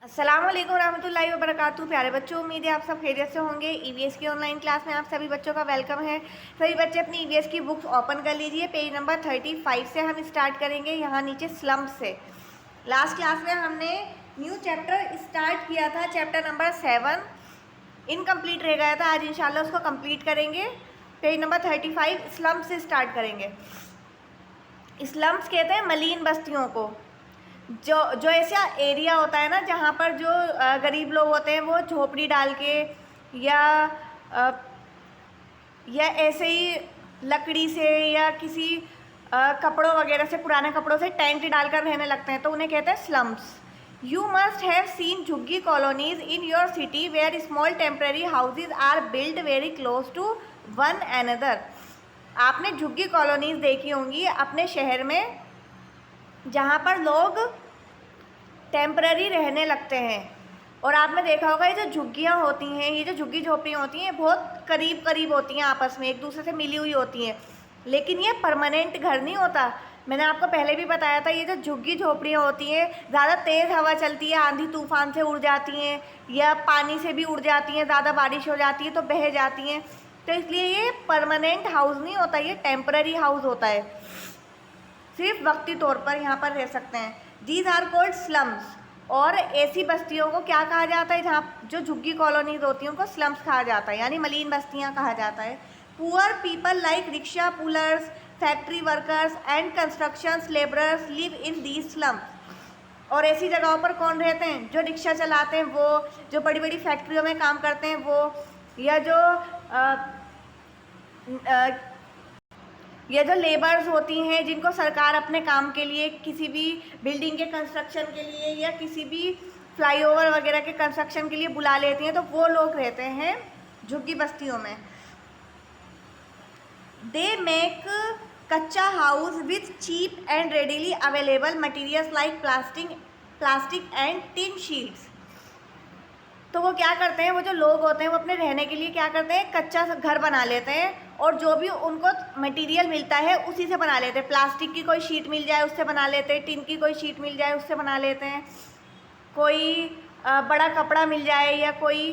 अस्सलाम वालेकुम रहमतुल्लाहि व बरकातुहू। प्यारे बच्चों, उम्मीद है आप सब खैरियत से होंगे। ईवीएस की ऑनलाइन क्लास में आप सभी बच्चों का वेलकम है। सभी बच्चे अपनी ईवीएस की बुक्स ओपन कर लीजिए। पेज नंबर 35 से हम स्टार्ट करेंगे। यहाँ नीचे स्लम्स से लास्ट क्लास में हमने न्यू चैप्टर स्टार्ट किया था, चैप्टर नंबर 7 इनकम्प्लीट रह गया था। आज इंशाल्लाह उसको कंप्लीट करेंगे। पेज नंबर 35 स्लम्स से स्टार्ट करेंगे। स्लम्स कहते हैं मलिन बस्तियों को। जो ऐसा एरिया होता है ना जहाँ पर जो गरीब लोग होते हैं वो झोपड़ी डाल के या अ, या ऐसे ही लकड़ी से या किसी कपड़ों वगैरह से, पुराने कपड़ों से टेंट डालकर रहने लगते हैं, तो उन्हें कहते हैं slums. You must have seen jhuggi colonies in your city where small temporary houses are build very close to one another. आपने झुग्गी कॉलोनीज देखी होंगी अपने शहर में, जहाँ पर लोग टेम्पररी रहने लगते हैं। और आपने देखा होगा ये जो झुग्गियाँ होती हैं, ये जो झुग्गी झोपड़ियाँ होती हैं, बहुत करीब करीब होती हैं, आपस में एक दूसरे से मिली हुई होती हैं, लेकिन ये परमानेंट घर नहीं होता। मैंने आपको पहले भी बताया था, ये जो झुग्गी झोपड़ियाँ होती हैं ज़्यादा तेज़ हवा चलती है, आंधी तूफान से उड़ जाती हैं या पानी से भी उड़ जाती हैं, ज़्यादा बारिश हो जाती है तो बह जाती हैं। तो इसलिए ये परमानेंट हाउस नहीं होता, ये टेम्पररी हाउस होता है, सिर्फ वक्ती तौर पर यहाँ पर रह सकते हैं। These are called slums. और ऐसी बस्तियों को क्या कहा जाता है, जहाँ जो झुग्गी कॉलोनीज होती हैं उनको स्लम्स कहा जाता है, यानी मलिन बस्तियाँ कहा जाता है। Poor people like rickshaw pullers, factory workers and construction labourers live in these slums. और ऐसी जगहों पर कौन रहते हैं? जो रिक्शा चलाते हैं वो, जो बड़ी बड़ी फैक्ट्रियों में काम करते हैं वो, या जो ये जो लेबर्स होती हैं जिनको सरकार अपने काम के लिए, किसी भी बिल्डिंग के कंस्ट्रक्शन के लिए या किसी भी फ्लाईओवर वगैरह के कंस्ट्रक्शन के लिए बुला लेती हैं, तो वो लोग रहते हैं झुग्गी बस्तियों में। They make kachcha house with cheap and readily available materials like plastic and tin sheets. तो वो क्या करते हैं, वो जो लोग होते हैं वो अपने रहने के लिए क्या करते हैं, कच्चा घर बना लेते हैं, और जो भी उनको मटेरियल मिलता है उसी से बना लेते हैं। प्लास्टिक की कोई शीट मिल जाए उससे बना लेते हैं, टिन की कोई शीट मिल जाए उससे बना लेते हैं, कोई बड़ा कपड़ा मिल जाए या कोई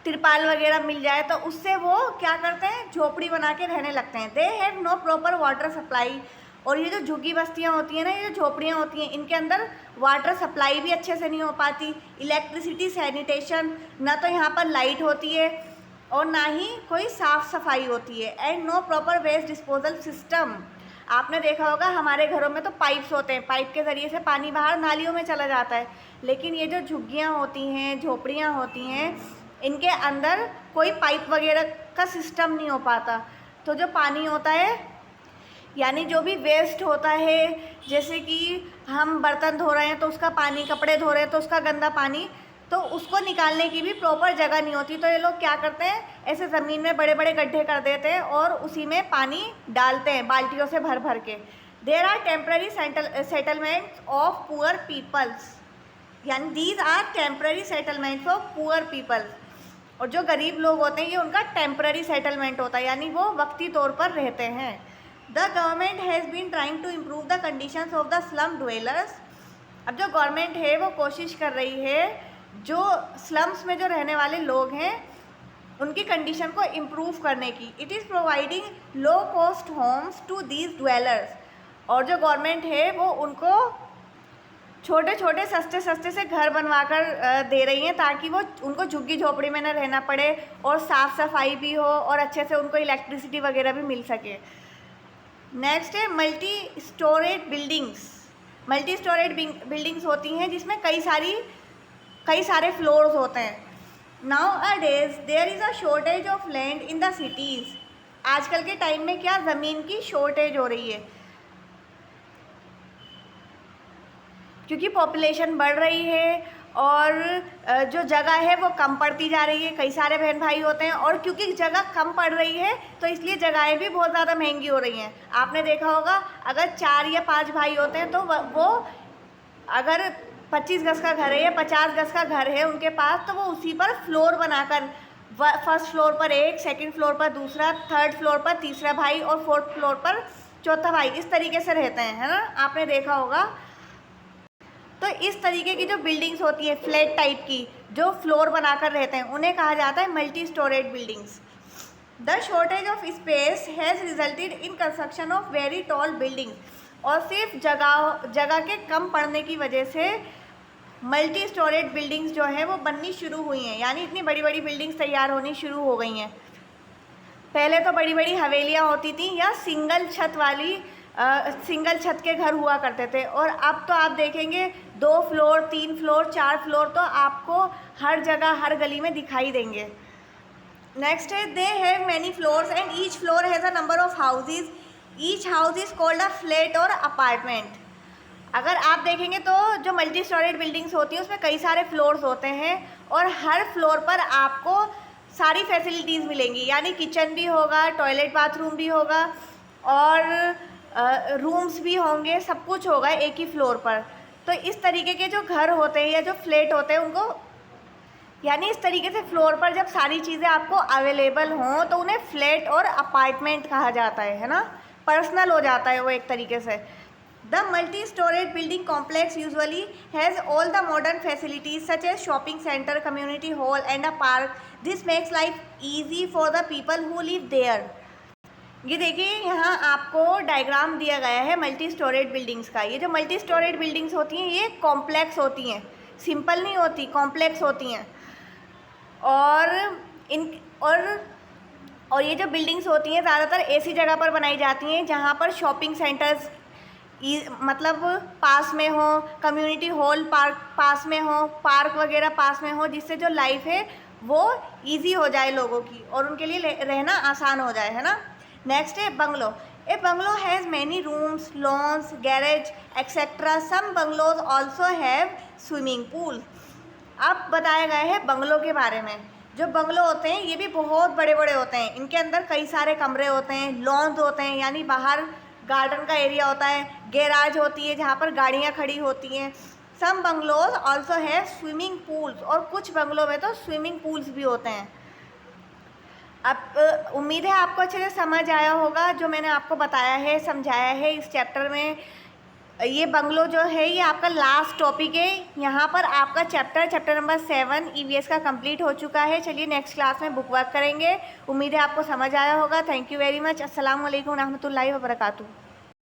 तिरपाल वगैरह मिल जाए तो उससे वो क्या करते हैं, झोपड़ी बना के रहने लगते हैं। They have no proper water supply. और ये जो झुग्गी बस्तियाँ होती हैं ना, ये जो झोपड़ियाँ होती हैं, इनके अंदर वाटर सप्लाई भी अच्छे से नहीं हो पाती, इलेक्ट्रिसिटी, सैनिटेशन, ना तो यहाँ पर लाइट होती है और ना ही कोई साफ़ सफाई होती है। And no proper waste disposal system. आपने देखा होगा हमारे घरों में तो पाइप्स होते हैं, पाइप के ज़रिए से पानी बाहर नालियों में चला जाता है, लेकिन ये जो झुग्गियाँ होती हैं, झोपड़ियाँ होती हैं, इनके अंदर कोई पाइप वगैरह का सिस्टम नहीं हो पाता। तो जो पानी होता है, यानी जो भी वेस्ट होता है, जैसे कि हम बर्तन धो रहे हैं तो उसका पानी, कपड़े धो रहे हैं तो उसका गंदा पानी, तो उसको निकालने की भी प्रॉपर जगह नहीं होती। तो ये लोग क्या करते हैं, ऐसे ज़मीन में बड़े बड़े गड्ढे कर देते हैं और उसी में पानी डालते हैं बाल्टियों से भर भर के। There are temporary settlements of poor peoples, यानी these are temporary settlements of poor peoples. और जो गरीब लोग होते हैं ये उनका टेम्पररी सेटलमेंट होता है, यानी वो वक्ती तौर पर रहते हैं। The government has been trying to improve the conditions of the slum dwellers. अब जो गवर्नमेंट है वो कोशिश कर रही है जो स्लम्स में जो रहने वाले लोग हैं उनकी कंडीशन को इम्प्रूव करने की। It is providing low cost homes to these dwellers. और जो गवर्नमेंट है वो उनको छोटे छोटे सस्ते सस्ते से घर बनवा कर दे रही हैं, ताकि वो उनको झुग्गी झोपड़ी में न रहना पड़े और साफ़ सफाई भी हो और अच्छे से उनको इलेक्ट्रिसिटी वगैरह भी मिल सके। नेक्स्ट है multi storeyed buildings. Multi storeyed buildings होती हैं जिसमें कई सारे फ्लोर्स होते हैं। Nowadays there is a shortage of land in the cities. आजकल के टाइम में क्या, ज़मीन की शॉर्टेज हो रही है, क्योंकि पॉपुलेशन बढ़ रही है और जो जगह है वो कम पड़ती जा रही है। कई सारे बहन भाई होते हैं और क्योंकि जगह कम पड़ रही है तो इसलिए जगहें भी बहुत ज़्यादा महंगी हो रही हैं। आपने देखा होगा अगर 4 या 5 भाई होते हैं तो वो अगर 25 गज का घर है या 50 गज का घर है उनके पास, तो वो उसी पर फ्लोर बनाकर, फर्स्ट फ्लोर पर एक, सेकंड फ्लोर पर दूसरा, थर्ड फ्लोर पर तीसरा भाई और फोर्थ फ्लोर पर चौथा भाई, इस तरीके से रहते हैं, है ना, आपने देखा होगा। तो इस तरीके की जो बिल्डिंग्स होती है फ्लैट टाइप की, जो फ्लोर बनाकर रहते हैं, उन्हें कहा जाता है multi storeyed buildings. The shortage of space has resulted in construction of very tall buildings, और सिर्फ जगह के कम पड़ने की वजह से मल्टी स्टोरेड बिल्डिंग्स जो है वो बननी शुरू हुई हैं, यानी इतनी बड़ी बड़ी बिल्डिंग्स तैयार होनी शुरू हो गई हैं। पहले तो बड़ी बड़ी हवेलियाँ होती थी या सिंगल छत के घर हुआ करते थे, और अब तो आप देखेंगे 2 फ्लोर 3 फ्लोर 4 फ्लोर तो आपको हर जगह हर गली में दिखाई देंगे। नेक्स्ट है they have many floors and each floor has a number of houses, each house is called a flat और अपार्टमेंट। अगर आप देखेंगे तो जो मल्टी स्टोरेड बिल्डिंग्स होती हैं उसमें कई सारे फ्लोर्स होते हैं, और हर फ्लोर पर आपको सारी फैसिलिटीज़ मिलेंगी, यानी किचन भी होगा, टॉयलेट बाथरूम भी होगा, और रूम्स भी होंगे, सब कुछ होगा एक ही फ्लोर पर। तो इस तरीके के जो घर होते हैं या जो फ्लैट होते हैं उनको, यानी इस तरीके से फ्लोर पर जब सारी चीज़ें आपको अवेलेबल हों तो उन्हें फ्लैट और अपार्टमेंट कहा जाता है ना, पर्सनल हो जाता है वो एक तरीके से। The multi storage building complex usually has all the modern facilities such as shopping centre, community hall and a park. This makes life easy for the people who live there. ये देखिए यहाँ आपको डायग्राम दिया गया है multi storage buildings का। ये जो मल्टी स्टोरेज बिल्डिंग्स होती हैं ये कॉम्प्लेक्स होती हैं, सिंपल नहीं होती, कॉम्प्लेक्स होती हैं। और इन और ये जो बिल्डिंग्स होती हैं ज़्यादातर ऐसी जगह पर बनाई जाती हैं जहाँ पर शॉपिंग सेंटर्स मतलब पास में हो, कम्युनिटी हॉल पार्क पास में हो, पार्क वगैरह पास में हो, जिससे जो लाइफ है वो इजी हो जाए लोगों की और उनके लिए रहना आसान हो जाए, है ना। नेक्स्ट है bungalow. A bungalow has many rooms, lawns, garage etcetera. Some bungalows also have swimming pool. अब बताया गया है बंगलो के बारे में। जो बंगलो होते हैं ये भी बहुत बड़े बड़े होते हैं, इनके अंदर कई सारे कमरे होते हैं, लॉन्स होते हैं यानी बाहर गार्डन का एरिया होता है, गैराज होती है जहाँ पर गाड़ियाँ खड़ी होती हैं। सम बंगलोज ऑल्सो है स्विमिंग पूल्स, और कुछ बंगलों में तो स्विमिंग पूल्स भी होते हैं। अब उम्मीद है आपको अच्छे से समझ आया होगा जो मैंने आपको बताया है, समझाया है इस चैप्टर में। ये बंगलो जो है ये आपका लास्ट टॉपिक है। यहाँ पर आपका चैप्टर नंबर 7 ईवीएस का कंप्लीट हो चुका है। चलिए नेक्स्ट क्लास में बुक वर्क करेंगे। उम्मीद है आपको समझ आया होगा। Thank you very much. अस्सलाम वालेकुम रहमतुल्लाहि व बरकातुहू।